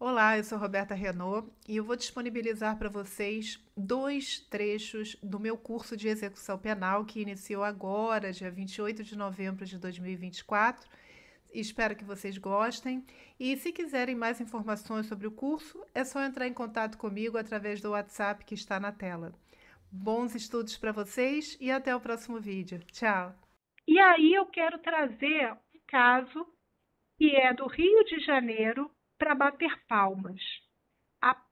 Olá, eu sou Roberta Renault e eu vou disponibilizar para vocês dois trechos do meu curso de execução penal que iniciou agora, dia 28 de novembro de 2024. Espero que vocês gostem. E se quiserem mais informações sobre o curso, é só entrar em contato comigo através do WhatsApp que está na tela. Bons estudos para vocês e até o próximo vídeo. Tchau! E aí eu quero trazer um caso que é do Rio de Janeiro para bater palmas.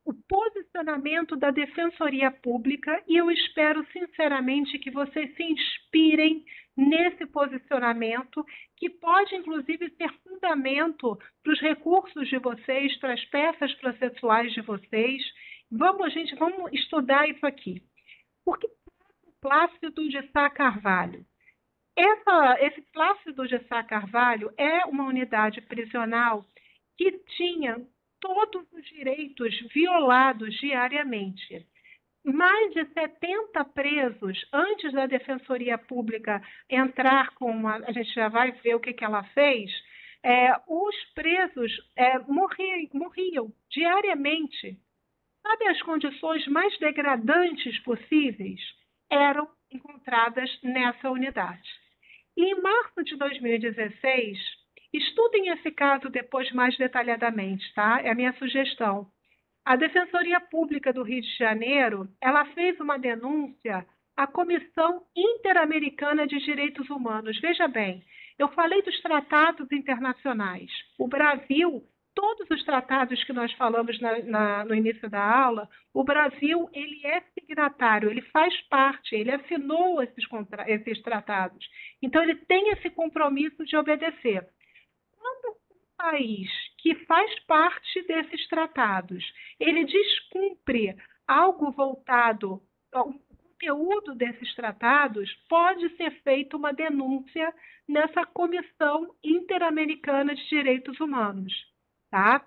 O posicionamento da Defensoria Pública, e eu espero sinceramente que vocês se inspirem nesse posicionamento, que pode inclusive ser fundamento para os recursos de vocês, para as peças processuais de vocês. Vamos estudar isso aqui. Por que Plácido de Sá Carvalho? Esse Plácido de Sá Carvalho é uma unidade prisional que tinha todos os direitos violados diariamente. Mais de 70 presos, antes da Defensoria Pública entrar com a gente já vai ver o que ela fez, os presos morriam diariamente. Sabe, as condições mais degradantes possíveis eram encontradas nessa unidade. E em março de 2016, estudem esse caso depois mais detalhadamente, tá? É a minha sugestão. A Defensoria Pública do Rio de Janeiro, ela fez uma denúncia à Comissão Interamericana de Direitos Humanos. Veja bem, eu falei dos tratados internacionais. O Brasil, todos os tratados que nós falamos no início da aula, o Brasil ele é signatário, ele faz parte, ele assinou esses tratados. Então, ele tem esse compromisso de obedecer. Quando um país que faz parte desses tratados, ele descumpre algo voltado ao conteúdo desses tratados, pode ser feita uma denúncia nessa Comissão Interamericana de Direitos Humanos, tá?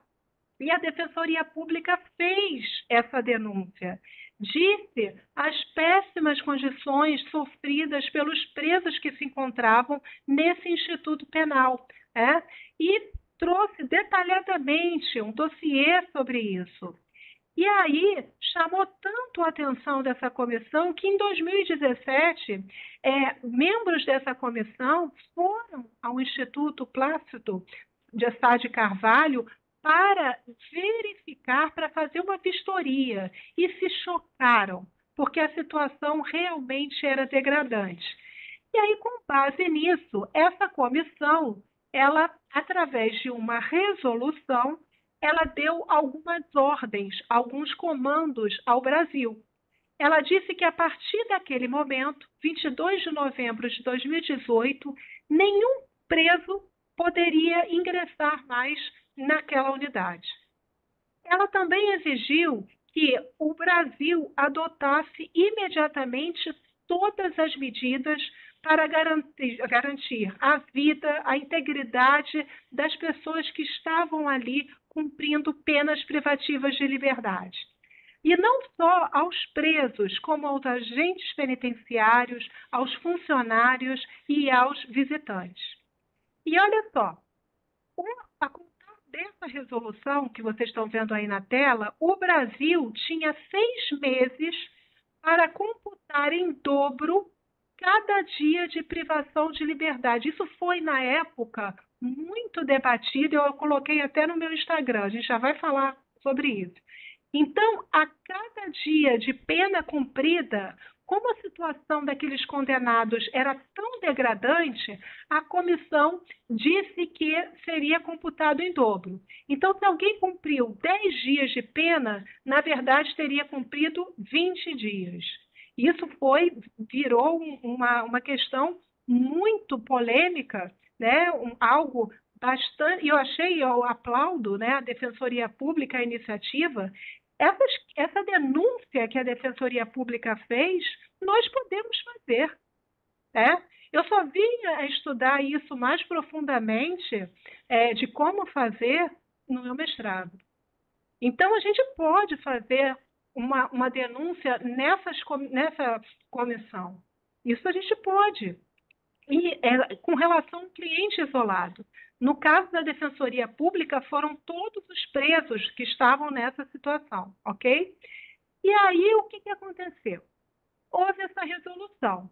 E a Defensoria Pública fez essa denúncia. Disse as péssimas condições sofridas pelos presos que se encontravam nesse instituto penal, e trouxe detalhadamente um dossiê sobre isso. E aí chamou tanto a atenção dessa comissão que em 2017, membros dessa comissão foram ao Instituto Plácido de Sá de Carvalho para verificar, para fazer uma vistoria, e se chocaram, porque a situação realmente era degradante. E aí, com base nisso, essa comissão, ela, através de uma resolução, ela deu algumas ordens, alguns comandos ao Brasil. Ela disse que a partir daquele momento, 22 de novembro de 2018, nenhum preso poderia ingressar mais naquela unidade. Ela também exigiu que o Brasil adotasse imediatamente todas as medidas para garantir a vida, a integridade das pessoas que estavam ali cumprindo penas privativas de liberdade. E não só aos presos, como aos agentes penitenciários, aos funcionários e aos visitantes. E olha só, a contar dessa resolução que vocês estão vendo aí na tela, o Brasil tinha 6 meses para computar em dobro cada dia de privação de liberdade. Isso foi, na época, muito debatido, eu coloquei até no meu Instagram, a gente já vai falar sobre isso. Então, a cada dia de pena cumprida, como a situação daqueles condenados era tão degradante, a comissão disse que seria computado em dobro. Então, se alguém cumpriu 10 dias de pena, na verdade teria cumprido 20 dias. Isso virou uma questão muito polêmica, né? Algo bastante. Eu aplaudo, né, a Defensoria Pública, a iniciativa. Essa denúncia que a Defensoria Pública fez, nós podemos fazer. Eu só vim a estudar isso mais profundamente, de como fazer, no meu mestrado. Então, a gente pode fazer uma denúncia nessa comissão. Isso a gente pode. E com relação ao cliente isolado. No caso da Defensoria Pública, foram todos os presos que estavam nessa situação, ok? E aí, o que aconteceu? Houve essa resolução.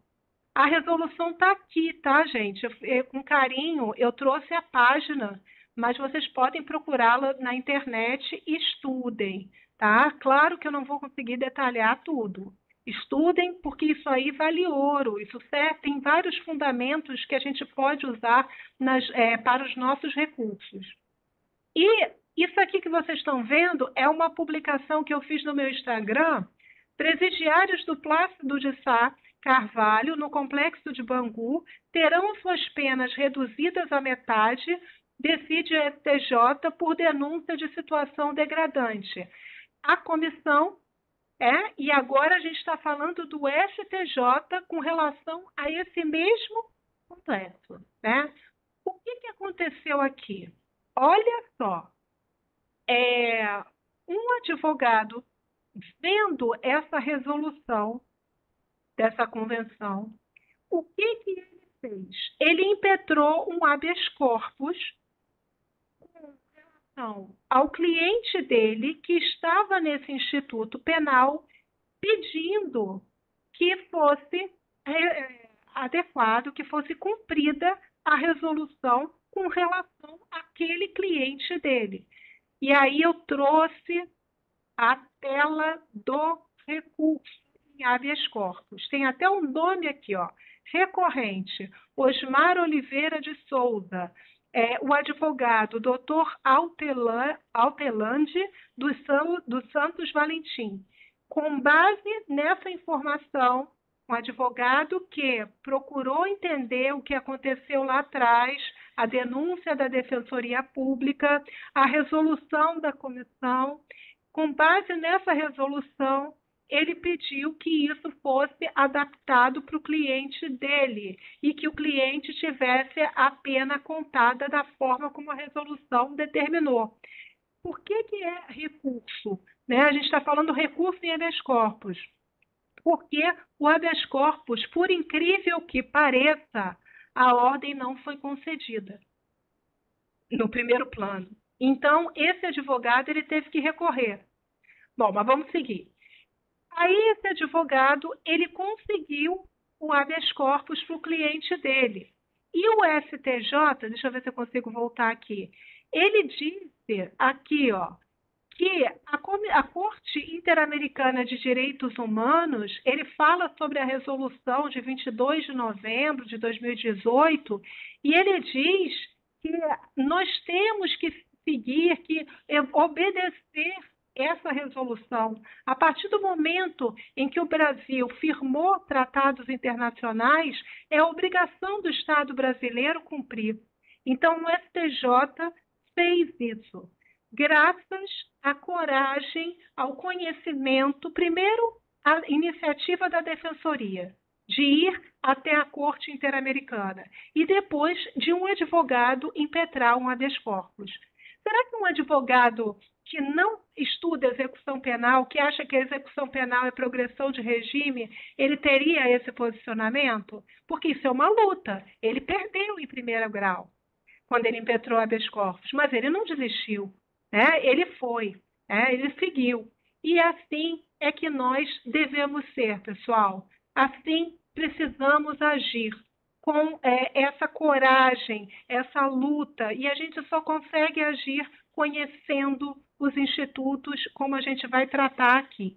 A resolução está aqui, tá, gente? Com carinho, eu trouxe a página, mas vocês podem procurá-la na internet e estudem, tá? Claro que eu não vou conseguir detalhar tudo. Estudem, porque isso aí vale ouro. Isso tem vários fundamentos que a gente pode usar para os nossos recursos. E isso aqui que vocês estão vendo é uma publicação que eu fiz no meu Instagram. Presidiários do Plácido de Sá Carvalho, no Complexo de Bangu, terão suas penas reduzidas à metade, decide a STJ por denúncia de situação degradante. A comissão e agora a gente está falando do STJ com relação a esse mesmo complexo, né? O que aconteceu aqui? Olha só, um advogado, vendo essa resolução dessa convenção, o que ele fez? Ele impetrou um habeas corpus com relação ao cliente dele que estava nesse instituto penal, pedindo que fosse adequado, que fosse cumprida a resolução com relação àquele cliente dele. E aí eu trouxe a tela do recurso em habeas corpus. Tem até um nome aqui, ó, recorrente, Osmar Oliveira de Souza, o advogado Dr. Altelande dos Santos Valentim. Com base nessa informação, um advogado que procurou entender o que aconteceu lá atrás, a denúncia da Defensoria Pública, a resolução da comissão. Com base nessa resolução, ele pediu que isso fosse adaptado para o cliente dele e que o cliente tivesse a pena contada da forma como a resolução determinou. Por que é recurso? A gente está falando recurso em habeas corpus. Porque o habeas corpus, por incrível que pareça, a ordem não foi concedida no primeiro plano. Então, esse advogado ele teve que recorrer. Bom, mas vamos seguir. Aí, esse advogado ele conseguiu o habeas corpus para o cliente dele. E o STJ, deixa eu ver se eu consigo voltar aqui, ele disse aqui, ó, que a Corte Interamericana de Direitos Humanos, ele fala sobre a resolução de 22 de novembro de 2018, e ele diz que nós temos que seguir, que obedecer essa resolução. A partir do momento em que o Brasil firmou tratados internacionais, é obrigação do Estado brasileiro cumprir. Então, o STJ fez isso. Graças à coragem, ao conhecimento, primeiro, a iniciativa da Defensoria, de ir até a Corte Interamericana, e depois de um advogado impetrar um habeas corpus. Será que um advogado que não estuda execução penal, que acha que a execução penal é progressão de regime, ele teria esse posicionamento? Porque isso é uma luta. Ele perdeu em primeiro grau, quando ele impetrou habeas corpus, mas ele não desistiu. Ele foi, ele seguiu. E assim é que nós devemos ser, pessoal. Assim precisamos agir, com essa coragem, essa luta. E a gente só consegue agir conhecendo os institutos, como a gente vai tratar aqui.